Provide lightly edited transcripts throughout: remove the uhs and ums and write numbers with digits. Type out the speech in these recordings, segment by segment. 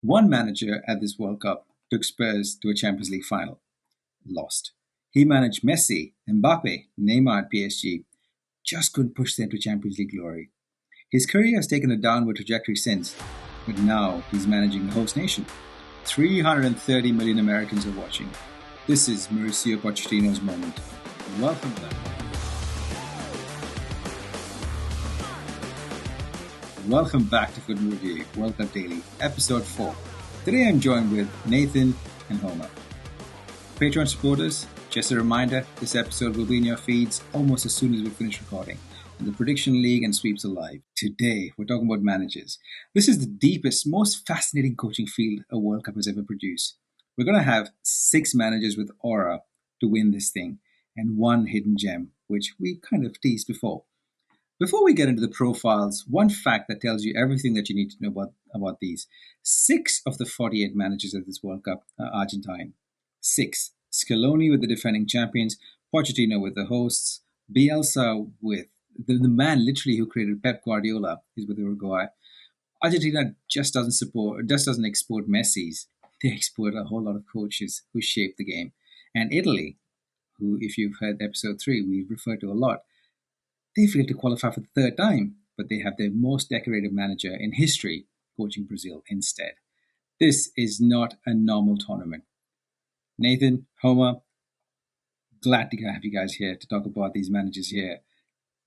One manager at this World Cup took Spurs to a Champions League final. Lost. He managed Messi, Mbappe, Neymar at PSG. Just couldn't push them to Champions League glory. His career has taken a downward trajectory since, but now he's managing the host nation. 330 million Americans are watching. This is Mauricio Pochettino's moment. Welcome to that. Welcome back to FUT IN Review, World Cup Daily, Episode 4. Today I'm joined with Nathan and Homer. Patreon supporters, just a reminder, this episode will be in your feeds almost as soon as we finish recording. And the Prediction League and Sweeps are live. Today, we're talking about managers. This is the deepest, most fascinating coaching field a World Cup has ever produced. We're going to have 6 managers with aura to win this thing, and one hidden gem, which we kind of teased before. Before we get into the profiles, one fact that tells you everything that you need to know about these. 6 of the 48 managers at this World Cup are Argentine. 6. Scaloni with the defending champions, Pochettino with the hosts, Bielsa with the man literally who created Pep Guardiola is with Uruguay. Argentina just doesn't export Messi's. They export a whole lot of coaches who shaped the game. And Italy, who, if you've heard episode 3, we refer to a lot, they failed to qualify for the 3rd time, but they have their most decorated manager in history coaching Brazil instead. This is not a normal tournament. Nathan, Homer, glad to have you guys here to talk about these managers here.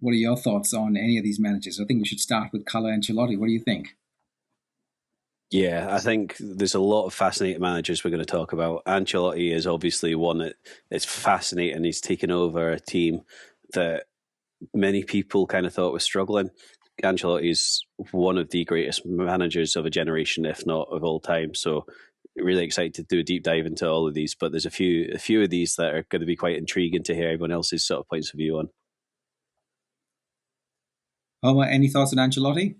What are your thoughts on any of these managers? I think we should start with Carlo Ancelotti. What do you think? Yeah, I think there's a lot of fascinating managers we're going to talk about. Ancelotti is obviously one that is fascinating. He's taken over a team that many people kind of thought was struggling. Ancelotti is one of the greatest managers of a generation, if not of all time. So really excited to do a deep dive into all of these. But there's a few of these that are going to be quite intriguing to hear everyone else's sort of points of view on. Homer, any thoughts on Ancelotti?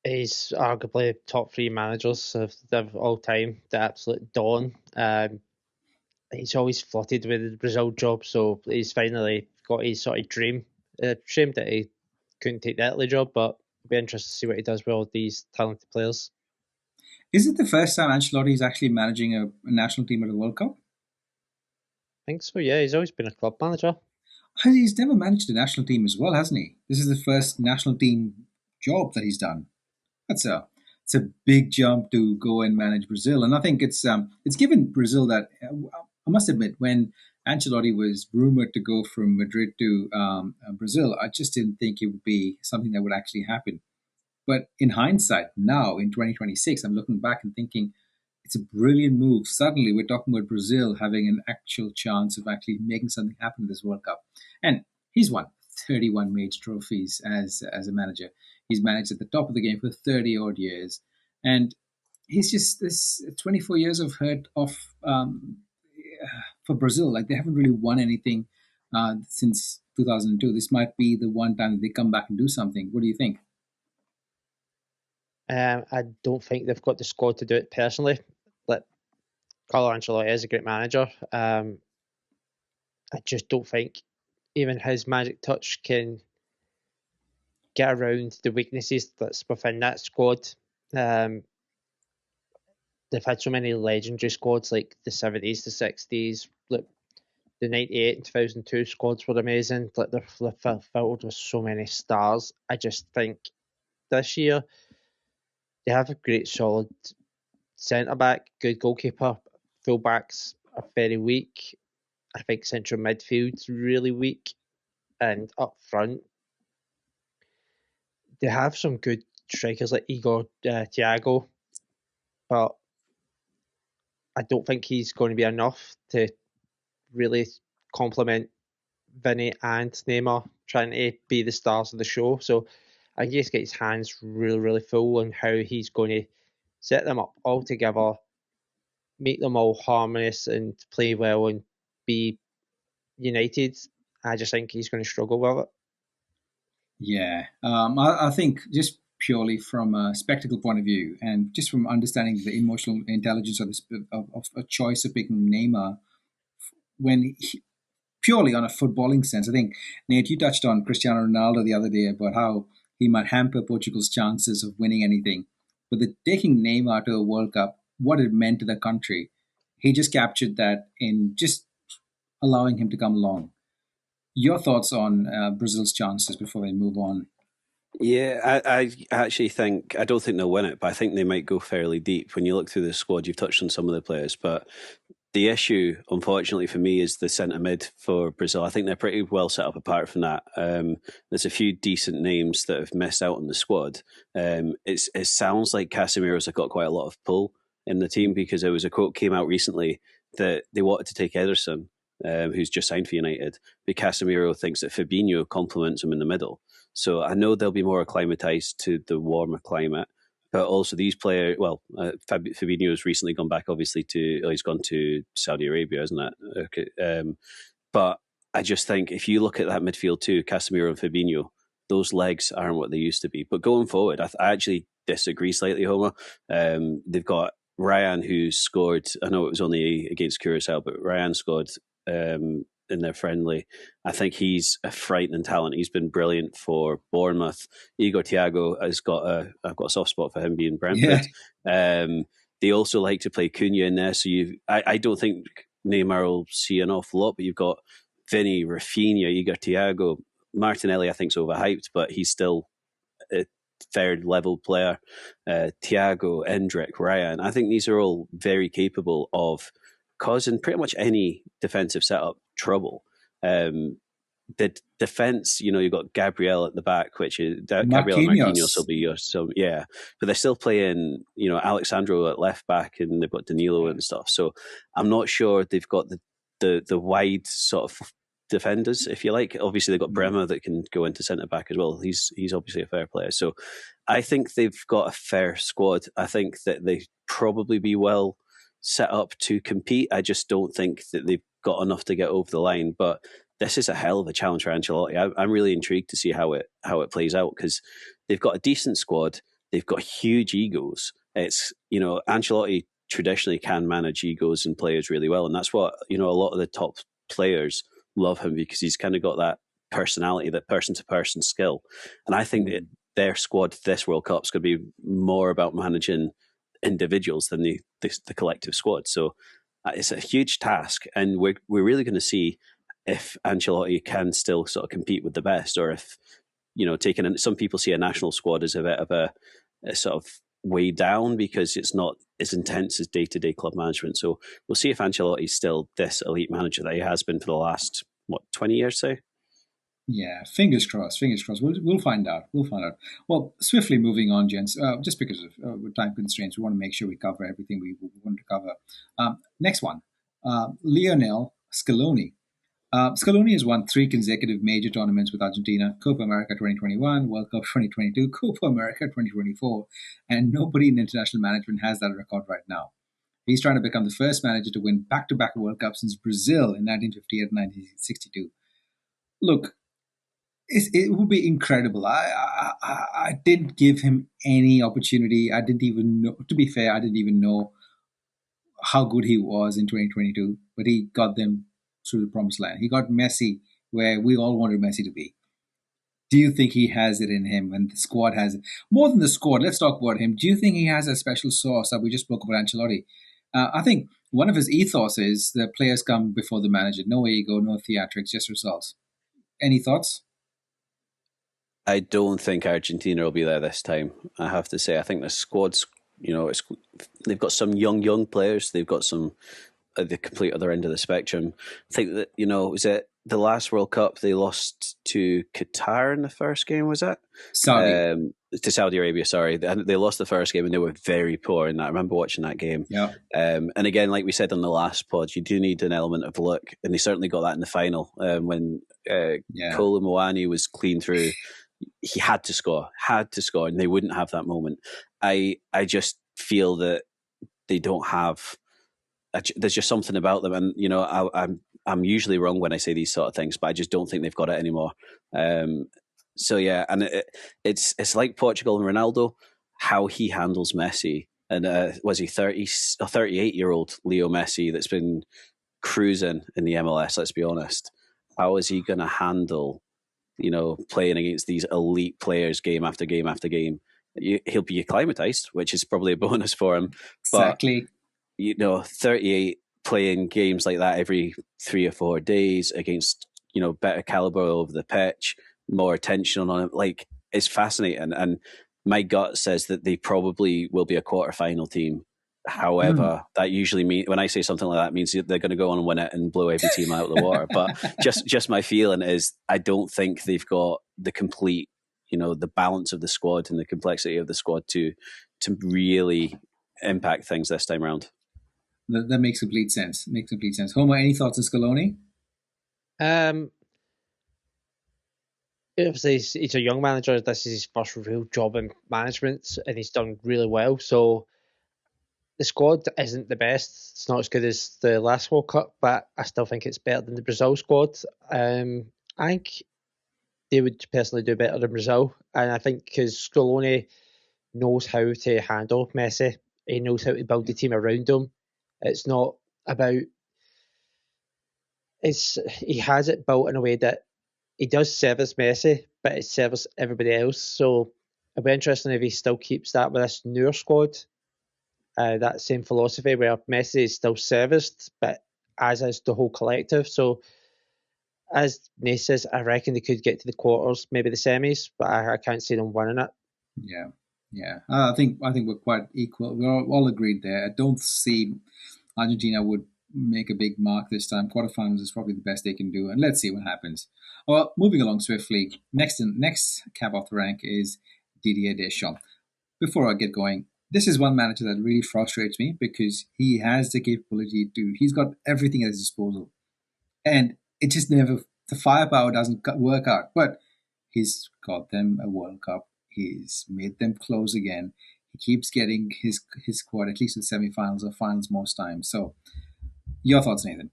He's arguably top 3 managers of all time, the absolute dawn. He's always flirted with the Brazil job, so he's finally got his sort of dream. Shame that he couldn't take the Italy job, but it'll be interesting to see what he does with all these talented players. Is it the first time Ancelotti is actually managing a national team at a World Cup? I think so, yeah. He's always been a club manager. He's never managed a national team as well, hasn't he? This is the first national team job that he's done. It's a big jump to go and manage Brazil, and I think it's given Brazil that. I must admit, when Ancelotti was rumored to go from Madrid to Brazil, I just didn't think it would be something that would actually happen. But in hindsight, now in 2026, I'm looking back and thinking it's a brilliant move. Suddenly, we're talking about Brazil having an actual chance of actually making something happen in this World Cup. And he's won 31 major trophies as a manager. He's managed at the top of the game for 30 odd years. And he's just this 24 years of hurt off for Brazil. Like, they haven't really won anything since 2002. This might be the one time that they come back and do something. What do you think? I don't think they've got the squad to do it personally. But Carlo Ancelotti is a great manager. I just don't think even his magic touch can get around the weaknesses that's within that squad. They've had so many legendary squads like the 70s, the 60s. Look, the 98 and 2002 squads were amazing. Like, they're filled with so many stars. I just think this year they have a great solid centre-back, good goalkeeper. Full-backs are very weak. I think central midfield's really weak. And up front, they have some good strikers like Igor Thiago, but I don't think he's going to be enough to really complement Vinny and Neymar trying to be the stars of the show. So I guess get his hands really, really full on how he's going to set them up all together, make them all harmonious and play well and be united. I just think he's going to struggle with it. Yeah, I think just purely from a spectacle point of view and just from understanding the emotional intelligence of a choice of picking Neymar, purely on a footballing sense. I think, Nate, you touched on Cristiano Ronaldo the other day about how he might hamper Portugal's chances of winning anything. but taking Neymar to a World Cup, what it meant to the country, he just captured that in just allowing him to come along. Your thoughts on Brazil's chances before we move on? Yeah, I actually think, I don't think they'll win it, but I think they might go fairly deep. When you look through the squad, you've touched on some of the players, but the issue, unfortunately for me, is the centre mid for Brazil. I think they're pretty well set up apart from that. There's a few decent names that have missed out on the squad. It sounds like Casemiro's got quite a lot of pull in the team, because there was a quote came out recently that they wanted to take Ederson, who's just signed for United, but Casemiro thinks that Fabinho complements him in the middle. So I know they'll be more acclimatised to the warmer climate. But also these players, Fabinho's recently gone back, obviously, he's gone to Saudi Arabia, isn't it? Okay. But I just think if you look at that midfield too, Casemiro and Fabinho, those legs aren't what they used to be. But going forward, I actually disagree slightly, Homer. They've got Ryan, who scored, I know it was only against Curacao, but Ryan scored in their friendly. I think he's a frightening talent. He's been brilliant for Bournemouth. Igor Thiago I've got a soft spot for him being Brentford. Yeah. They also like to play Cunha in there. So I don't think Neymar will see an awful lot, but you've got Vinny, Rafinha, Igor Thiago. Martinelli I think is overhyped, but he's still a third level player. Thiago, Endrick, Ryan. I think these are all very capable of causing pretty much any defensive setup trouble. The defense, you've got Gabriel at the back, which is Gabriel and Marquinhos will be but they're still playing, Alexandro at left back, and they've got Danilo and stuff. So I'm not sure they've got the wide sort of defenders, if you like. Obviously, they've got Bremer that can go into centre back as well. He's obviously a fair player. So I think they've got a fair squad. I think that they probably be well set up to compete. I just don't think that they've got enough to get over the line. But this is a hell of a challenge for Ancelotti. I'm really intrigued to see how it plays out, because they've got a decent squad. They've got huge egos. It's, Ancelotti traditionally can manage egos and players really well, and that's what a lot of the top players love him, because he's kind of got that personality, that person to person skill. And I think that their squad this World Cup is going to be more about managing individuals than the collective squad. So it's a huge task, and we're really going to see if Ancelotti can still sort of compete with the best, or if some people see a national squad as a bit of a sort of way down, because it's not as intense as day-to-day club management. So we'll see if Ancelotti's still this elite manager that he has been for the last 20 years, say. Yeah, fingers crossed. We'll find out. Well, swiftly moving on, gents, just because of time constraints, we want to make sure we cover everything we want to cover. Next one, Lionel Scaloni. Scaloni has won 3 consecutive major tournaments with Argentina: Copa America 2021, World Cup 2022, Copa America 2024, and nobody in international management has that record right now. He's trying to become the first manager to win back-to-back World Cups since Brazil in 1958 and 1962. Look, it would be incredible. I didn't give him any opportunity. I didn't even know, to be fair, I didn't even know how good he was in 2022, but he got them through the promised land. He got Messi where we all wanted Messi to be. Do you think he has it in him, and the squad has it? More than the squad, let's talk about him. Do you think he has a special sauce that we just spoke about Ancelotti? I think one of his ethos is the players come before the manager. No ego, no theatrics, just results. Any thoughts? I don't think Argentina will be there this time, I have to say. I think the squad's, they've got some young players. They've got some at the complete other end of the spectrum. I think that, was it the last World Cup they lost to Qatar in the first game, was it? Saudi. To Saudi Arabia, sorry. They lost the first game and they were very poor in that. I remember watching that game. Yeah. And again, like we said on the last pod, you do need an element of luck. And they certainly got that in the final when Kolo Muani was clean through. He had to score, and they wouldn't have that moment. I just feel that they don't have. There's just something about them, and I'm usually wrong when I say these sort of things, but I just don't think they've got it anymore. So yeah, and it's like Portugal and Ronaldo, how he handles Messi, and was he 38-year-old Leo Messi that's been cruising in the MLS? Let's be honest. How is he going to handle, playing against these elite players game after game after game? he'll be acclimatized, which is probably a bonus for him. Exactly. But 38 playing games like that every 3 or 4 days against better caliber over the pitch, more attention on him, like, it's fascinating. And my gut says that they probably will be a quarterfinal team. However, that usually means, when I say something like that, it means they're going to go on and win it and blow every team out of the water. But just my feeling is, I don't think they've got the complete, the balance of the squad and the complexity of the squad to really impact things this time around. That makes complete sense. Homer, any thoughts on Scaloni? Obviously, he's a young manager. This is his first real job in management, and he's done really well. So the squad isn't the best. It's not as good as the last World Cup, but I still think it's better than the Brazil squad. I think they would personally do better than Brazil, and I think because Scaloni knows how to handle Messi, he knows how to build the team around him. It's not about. He has it built in a way that he does service Messi, but it serves everybody else. So it'll be interesting if he still keeps that with this newer squad. That same philosophy where Messi is still serviced, but as is the whole collective. So, as Nate says, I reckon they could get to the quarters, maybe the semis, but I can't see them winning it. Yeah. I think we're quite equal. We're all agreed there. I don't see Argentina would make a big mark this time. Quarterfinals is probably the best they can do, and let's see what happens. Well, moving along swiftly. Next cab off the rank is Didier Deschamps. Before I get going, this is one manager that really frustrates me because he has the capability to. He's got everything at his disposal, and it just never. The firepower doesn't work out. But he's got them a World Cup. He's made them close again. He keeps getting his squad at least to the semi-finals or finals most times. So, your thoughts, Nathan?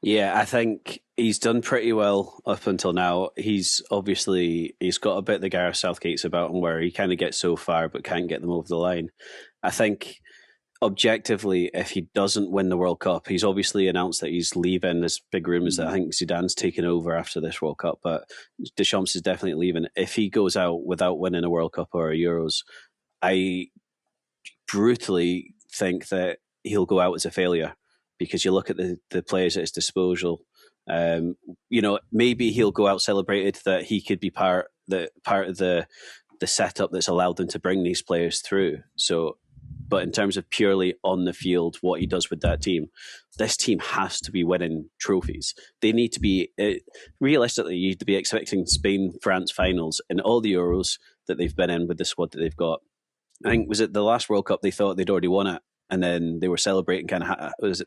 Yeah, I think he's done pretty well up until now. He's got a bit the Gareth Southgate's about him, where he kind of gets so far but can't get them over the line. I think objectively, if he doesn't win the World Cup, he's obviously announced that he's leaving. There's big rumours that I think Zidane's taken over after this World Cup, but Deschamps is definitely leaving. If he goes out without winning a World Cup or a Euros, I brutally think that he'll go out as a failure, because you look at the players at his disposal. Maybe he'll go out celebrated that he could be part of the setup that's allowed them to bring these players through. So, but in terms of purely on the field, what he does with that team, this team has to be winning trophies. They need to be, realistically, you need to be expecting Spain-France finals in all the Euros that they've been in with the squad that they've got. I think, was it the last World Cup they thought they'd already won it, and then they were celebrating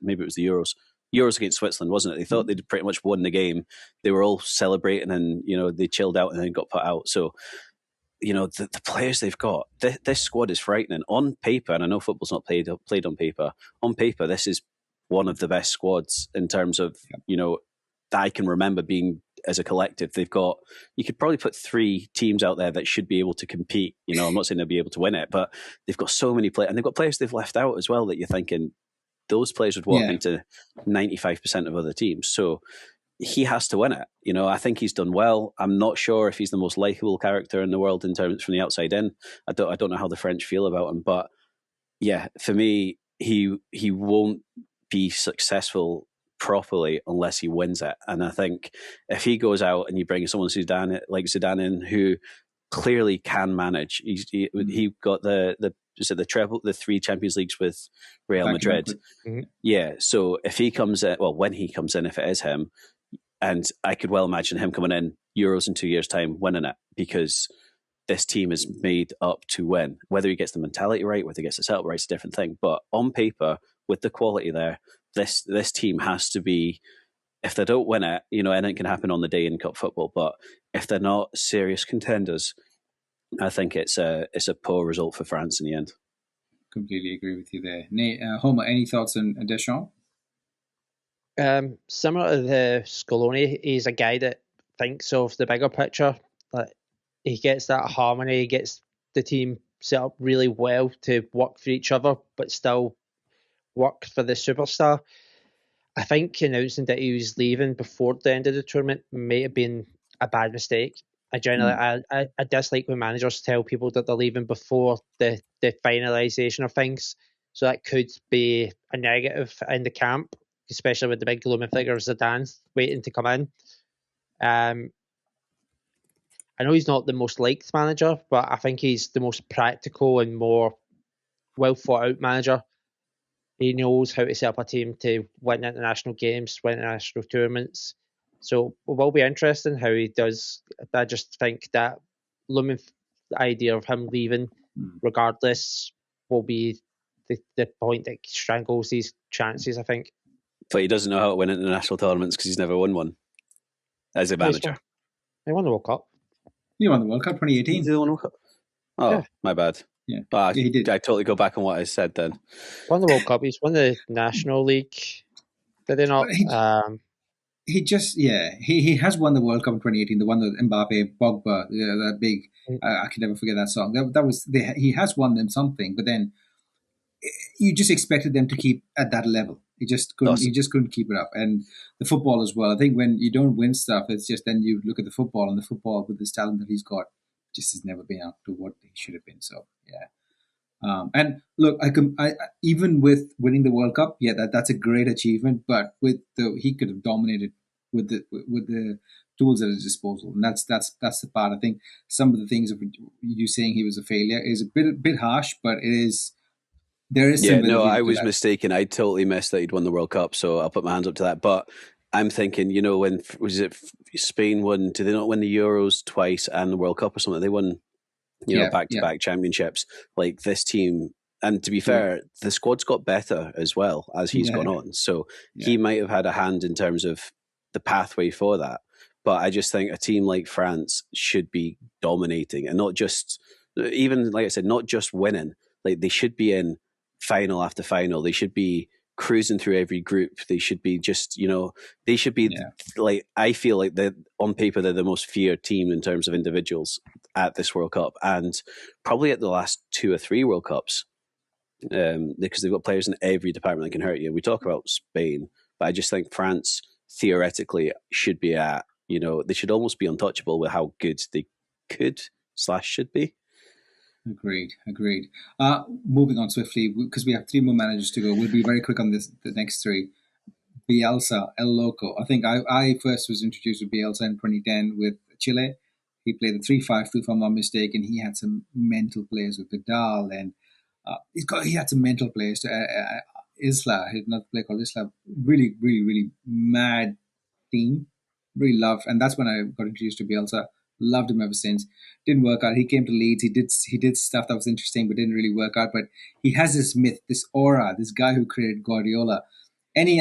maybe it was the Euros against Switzerland, wasn't it? They thought they'd pretty much won the game. They were all celebrating, and they chilled out and then got put out. So, the players they've got, this squad is frightening. On paper, and I know football's not played on paper, on paper, this is one of the best squads in terms of, that I can remember being as a collective. They've got, you could probably put 3 teams out there that should be able to compete. I'm not saying they'll be able to win it, but they've got so many players, and they've got players they've left out as well that you're thinking those players would walk into 95% of other teams. So he has to win it. I think he's done well. I'm not sure if he's the most likable character in the world in terms from the outside in. I don't know how the French feel about him, but yeah, for me, he won't be successful properly unless he wins it. And I think if he goes out and you bring someone like Zidane in, who clearly can manage, he got the treble, the 3 Champions Leagues with Real Madrid. Mm-hmm. Yeah, so if he comes in, when he comes in, if it is him, and I could well imagine him coming in Euros in 2 years' time, winning it, because this team is made up to win. Whether he gets the mentality right, whether he gets the setup right, it's a different thing. But on paper, with the quality there, this team has to be. If they don't win it, anything can happen on the day in cup football. But if they're not serious contenders, I think it's a poor result for France in the end. Completely agree with you there. Nate, Homer, any thoughts on Deschamps? Similar to the Scaloni, he's a guy that thinks of the bigger picture. Like, he gets that harmony, he gets the team set up really well to work for each other, but still work for the superstar. I think announcing that he was leaving before the end of the tournament may have been a bad mistake. I generally I dislike when managers tell people that they're leaving before the finalisation of things. So that could be a negative in the camp, especially with the big looming figure of Zidane waiting to come in. I know he's not the most liked manager, but I think he's the most practical and more well thought out manager. He knows how to set up a team to win international games, win international tournaments. So it will be interesting how he does. I just think that looming idea of him leaving, regardless, will be the point that strangles these chances, I think. But he doesn't know how to win international tournaments because he's never won one as a manager. He won the World Cup. You won the World Cup 2018. Did he win the World Cup? Oh, yeah. My bad. Yeah, he did. I totally go back on what I said then. Won the World Cup. He's won the National League. Did he not? He has won the World Cup in 2018. The one with Mbappe, Pogba, that big. I can never forget that song. That was he has won them something, but then you just expected them to keep at that level. He just couldn't. Awesome. He just couldn't keep it up. And the football as well. I think when you don't win stuff, it's just then you look at the football, and the football with this talent that he's got just has never been up to what he should have been. So yeah. And look, I even with winning the World Cup, that's a great achievement. But he could have dominated with the tools at his disposal, and that's the part. I think some of the things of you saying he was a failure is a bit harsh, but it is. There is I was mistaken. I totally missed that he'd won the World Cup, so I'll put my hands up to that. But I'm thinking, when was it Spain won? Did they not win the Euros twice and the World Cup or something? They won, back-to-back championships. Like this team, and to be fair, the squad's got better as well as he's gone on. So he might have had a hand in terms of the pathway for that. But I just think a team like France should be dominating and not just, even like I said, not just winning. Like they should be in final after final. They should be cruising through every group. They should be just, they should be like, I feel like on paper, they're the most feared team in terms of individuals at this World Cup and probably at the last 2 or 3 World Cups because they've got players in every department that can hurt you. We talk about Spain, but I just think France theoretically should be at, they should almost be untouchable with how good they could/should be. Agreed. Moving on swiftly, because we have 3 more managers to go. We'll be very quick on the next 3. Bielsa, El Loco. I think I first was introduced to Bielsa in 2010 with Chile. He played the 3-5-2, if I'm not mistaken. He had some mental players with Vidal, and he had some mental players. Isla, he had another player called Isla. Really, really, really mad team. Really loved, and that's when I got introduced to Bielsa. Loved him ever since. Didn't work out. He came to Leeds. He did stuff that was interesting, but didn't really work out. But he has this myth, this aura, this guy who created Guardiola. Any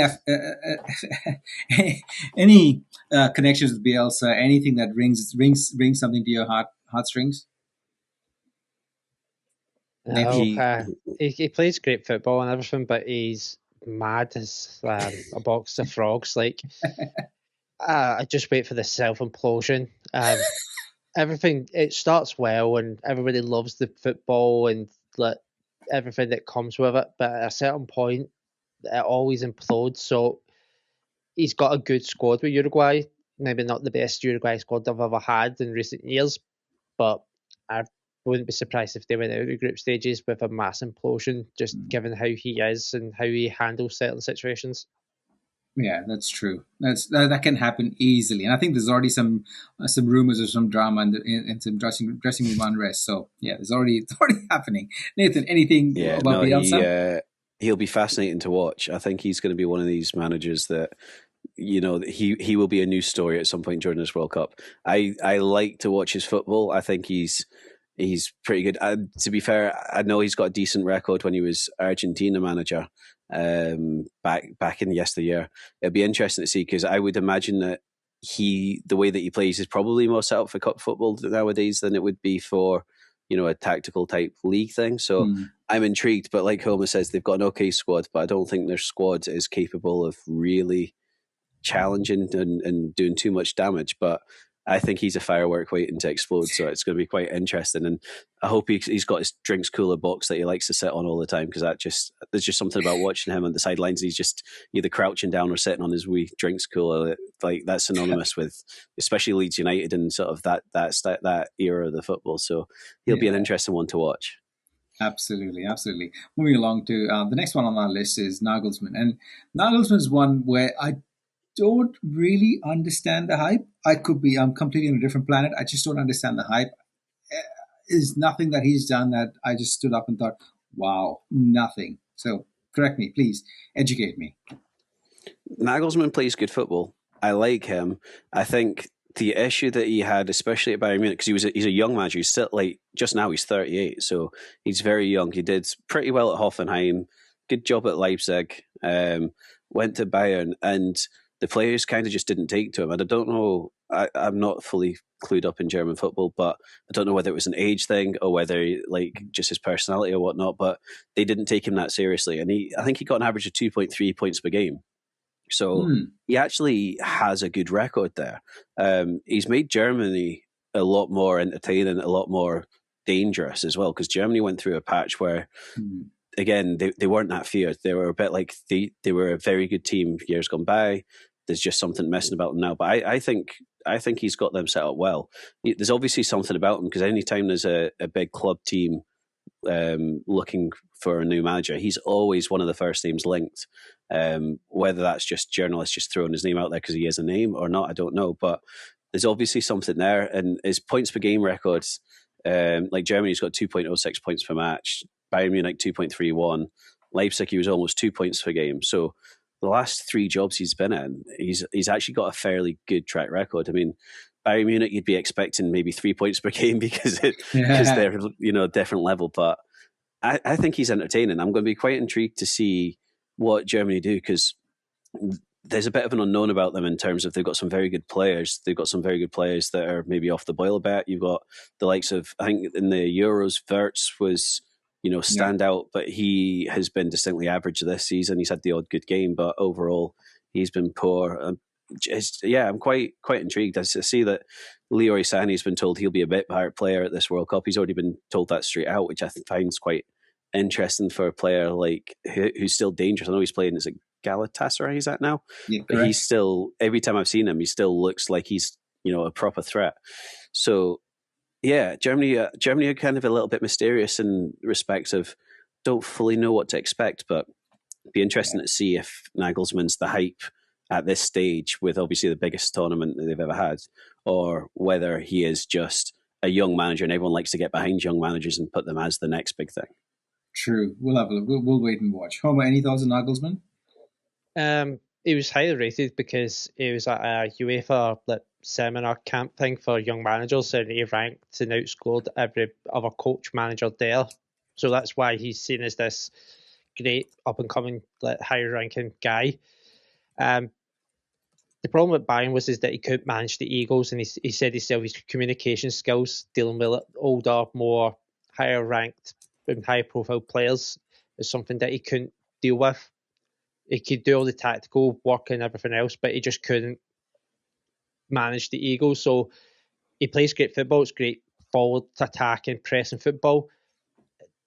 connections with Bielsa? Anything that rings something to your heartstrings? No, he plays great football and everything, but he's mad as a box of frogs. Like. I just wait for the self-implosion. Everything, it starts well and everybody loves the football and everything that comes with it. But at a certain point, it always implodes. So he's got a good squad with Uruguay. Maybe not the best Uruguay squad I've ever had in recent years. But I wouldn't be surprised if they went out of the group stages with a mass implosion, just given how he is and how he handles certain situations. Yeah, that's true. That can happen easily, and I think there's already some rumors of some drama and some dressing room unrest. So yeah, it's already happening. Nathan, anything about Bielsa? He'll be fascinating to watch. I think he's going to be one of these managers that he will be a news story at some point during this World Cup. I like to watch his football. I think he's pretty good. To be fair, I know he's got a decent record when he was Argentina manager. Back in yesteryear. It'd be interesting to see because I would imagine that the way that he plays is probably more set up for cup football nowadays than it would be for a tactical type league thing. So I'm intrigued, but like Homer says, they've got an okay squad, but I don't think their squad is capable of really challenging and doing too much damage. But I think he's a firework waiting to explode. So it's going to be quite interesting. And I hope he's got his drinks cooler box that he likes to sit on all the time, because there's just something about watching him on the sidelines. He's just either crouching down or sitting on his wee drinks cooler. Like, that's synonymous with especially Leeds United and sort of that era of the football. So he'll be an interesting one to watch. Absolutely. Moving along to the next one on our list is Nagelsmann. And Nagelsmann is one where I don't really understand the hype. I'm completely on a different planet. I just don't understand the hype. There's nothing that he's done that I just stood up and thought, wow, nothing. So correct me, please. Educate me. Nagelsmann plays good football. I like him. I think the issue that he had, especially at Bayern Munich, because he's a young manager. He's still, like, just now he's 38, so he's very young. He did pretty well at Hoffenheim, good job at Leipzig, went to Bayern, and the players kind of just didn't take to him. And I don't know, I'm not fully clued up in German football, but I don't know whether it was an age thing or whether, like, just his personality or whatnot, but they didn't take him that seriously. And I think he got an average of 2.3 points per game. So he actually has a good record there. He's made Germany a lot more entertaining, a lot more dangerous as well, because Germany went through a patch where, again, they weren't that feared. They were a bit like they were a very good team years gone by. There's just something messing about them now. But I think he's got them set up well. There's obviously something about him, because anytime there's a big club team looking for a new manager, he's always one of the first names linked. Whether that's just journalists just throwing his name out there because he has a name or not, I don't know. But there's obviously something there. And his points per game records, like Germany's got 2.06 points per match, Bayern Munich 2.31, Leipzig he was almost 2 points per game. So the last three jobs he's been in, he's actually got a fairly good track record. I mean, Bayern Munich, you'd be expecting maybe 3 points per game because they're a different level. But I think he's entertaining. I'm going to be quite intrigued to see what Germany do, because there's a bit of an unknown about them in terms of they've got some very good players. They've got some very good players that are maybe off the boil a bit. You've got the likes of, I think in the Euros, Wirtz was, stand out, but he has been distinctly average this season. He's had the odd good game, but overall he's been poor. I'm quite intrigued. I see that Leroy Sané's been told he'll be a bit better player at this World Cup. He's already been told that straight out, which I find quite interesting for a player like who's still dangerous. I know he's playing, is it Galatasaray he's at now? Yeah, but he's still, every time I've seen him, he still looks like he's a proper threat. So yeah, Germany are kind of a little bit mysterious in respect of don't fully know what to expect, but it'd be interesting to see if Nagelsmann's the hype at this stage with obviously the biggest tournament that they've ever had, or whether he is just a young manager and everyone likes to get behind young managers and put them as the next big thing. True. We'll have a look. We'll wait and watch. Homer, any thoughts on Nagelsmann? He was highly rated because he was at a UEFA seminar camp thing for young managers, and he ranked and outscored every other coach manager there. So that's why he's seen as this great up and coming, high ranking guy. The problem with Bayern was that he couldn't manage the egos, and he said himself his communication skills dealing with older, more higher ranked and high profile players is something that he couldn't deal with. He could do all the tactical work and everything else, but he just couldn't manage the ego. So he plays great football. It's great forward attack and pressing football.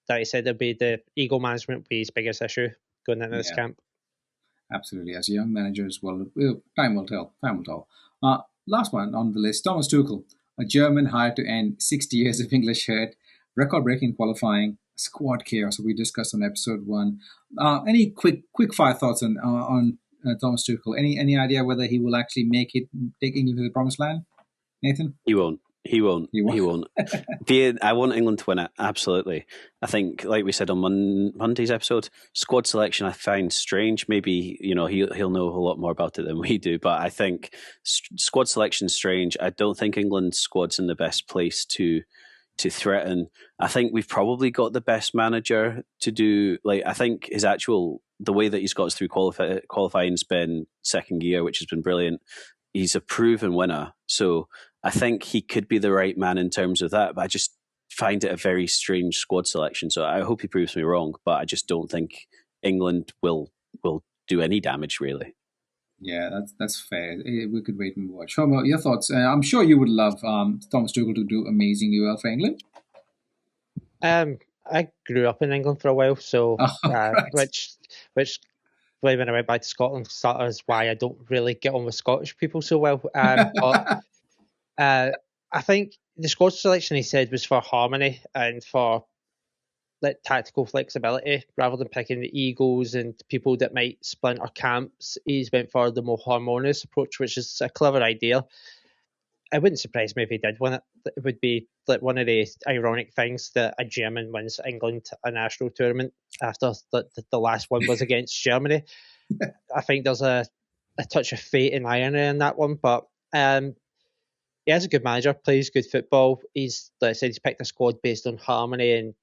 That he said there'd be the ego management would be his biggest issue going into this camp. Absolutely. As a young manager as well, time will tell. Last one on the list, Thomas Tuchel, a German hired to end 60 years of English herd, record-breaking qualifying, squad chaos we discussed on episode 1. Any quick fire thoughts on Thomas Tuchel? Any idea whether he will actually make it, take England to the promised land? Nathan? He won't. I want England to win it, absolutely. I think, like we said on Monday's episode, squad selection I find strange. Maybe he'll know a lot more about it than we do, but I think squad selection strange. I don't think England's squad's in the best place to threaten. I think we've probably got the best manager to do. I think the way that he's got us through qualifying's been second gear, which has been brilliant. He's a proven winner, so I think he could be the right man in terms of that, but I just find it a very strange squad selection. So I hope he proves me wrong, but I just don't think England will do any damage, really. Yeah, that's fair. We could wait and watch. Homer, your thoughts? I'm sure you would love Thomas Tuchel to do amazingly well for England. I grew up in England for a while, so Right. which when I went back to Scotland, that is why I don't really get on with Scottish people so well. But I think the squad selection he said was for harmony and for tactical flexibility rather than picking the egos and people that might splinter camps. He's went for the more harmonious approach, which is a clever idea. It wouldn't surprise me if he did win it. It would be like one of the ironic things that a German wins England a national tournament after the last one was against Germany. I think there's a touch of fate and irony in that one, but he is a good manager, plays good football. He's, like I said, he's picked a squad based on harmony and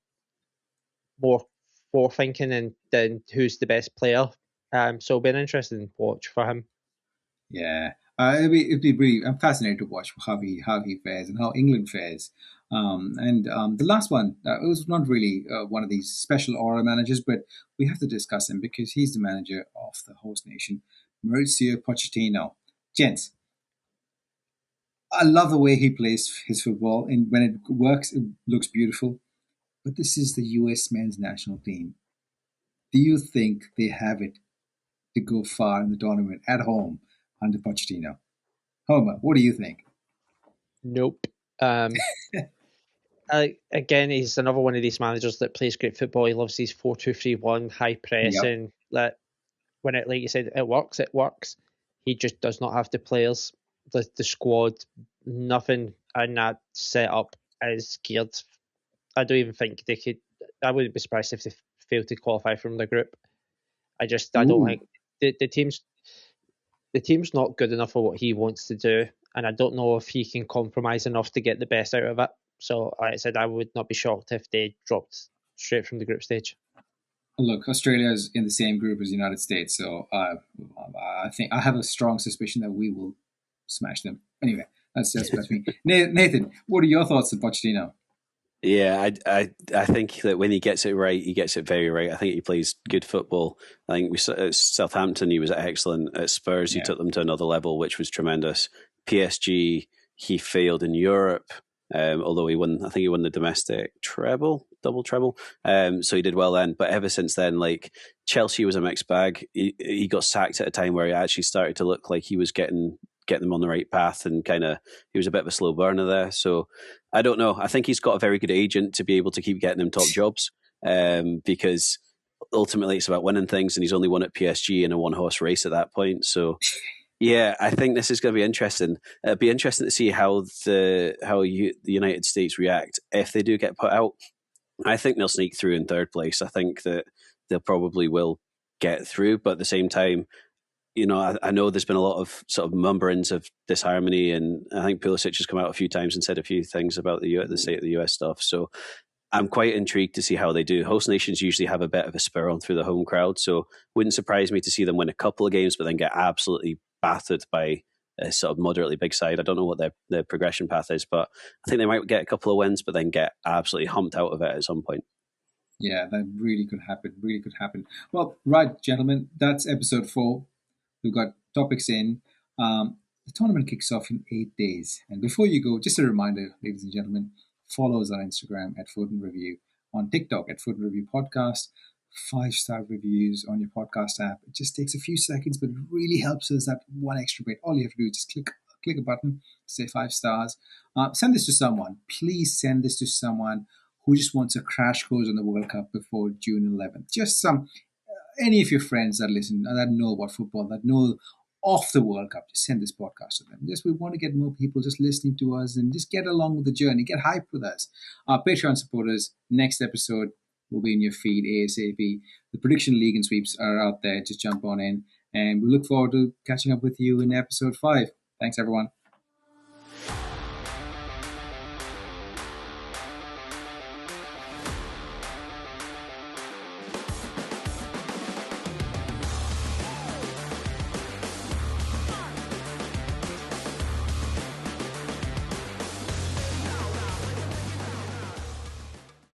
more forethinking and then who's the best player. So it'll be an interesting watch for him. Yeah, it'd be really. I'm fascinated to watch how he fares and how England fares. The last one, it was not really one of these special aura managers, but we have to discuss him because he's the manager of the host nation, Mauricio Pochettino. Gents, I love the way he plays his football, and when it works, it looks beautiful. But this is the US men's national team. Do you think they have it to go far in the tournament at home under Pochettino? Homer, what do you think? Nope. Again, he's another one of these managers that plays great football. He loves these 4-2-3-1 high pressing. That when it, like you said, it works. It works. He just does not have the players, the squad, nothing in that setup is geared. I don't even think they could. I wouldn't be surprised if they failed to qualify from the group. I don't think the team's not good enough for what he wants to do, and I don't know if he can compromise enough to get the best out of it. So, like I said, I would not be shocked if they dropped straight from the group stage. Look, Australia is in the same group as the United States, so I think I have a strong suspicion that we will smash them. Anyway, that's me. Nathan, what are your thoughts on Pochettino? Yeah, I think that when he gets it right, he gets it very right. I think he plays good football. I think at Southampton, he was excellent. At Spurs, he took them to another level, which was tremendous. PSG, he failed in Europe, although he won. I think he won the domestic double treble. So he did well then. But ever since then, like Chelsea was a mixed bag. He got sacked at a time where he actually started to look like he was getting them on the right path, and he was a bit of a slow burner there. So I don't know. I think he's got a very good agent to be able to keep getting him top jobs, because ultimately it's about winning things, and he's only won at PSG in a one-horse race at that point. So yeah, I think this is going to be interesting. It'll be interesting to see how the United States react if they do get put out. I think they'll sneak through in third place. I think that they'll probably will get through, but at the same time, I know there's been a lot of sort of mumblings of disharmony, and I think Pulisic has come out a few times and said a few things about the state of the US stuff. So I'm quite intrigued to see how they do. Host nations usually have a bit of a spur on through the home crowd, so wouldn't surprise me to see them win a couple of games, but then get absolutely battered by a sort of moderately big side. I don't know what their progression path is, but I think they might get a couple of wins, but then get absolutely humped out of it at some point. Yeah, that really could happen. Well, right, gentlemen, that's episode 4. We've got topics in. The tournament kicks off in 8 days. And before you go, just a reminder, ladies and gentlemen, follow us on Instagram at FUT IN Review, on TikTok at FUT IN Review Podcast, 5-star reviews on your podcast app. It just takes a few seconds, but it really helps us that one extra bit. All you have to do is just click a button to say 5 stars. Send this to someone. Please send this to someone who just wants a crash course on the World Cup before June 11th. Just any of your friends that listen, that know about football, that know of the World Cup, just send this podcast to them. We want to get more people just listening to us and just get along with the journey, get hyped with us. Our Patreon supporters, next episode will be in your feed ASAP. The prediction league and sweeps are out there. Just jump on in, and we look forward to catching up with you in episode 5. Thanks, everyone.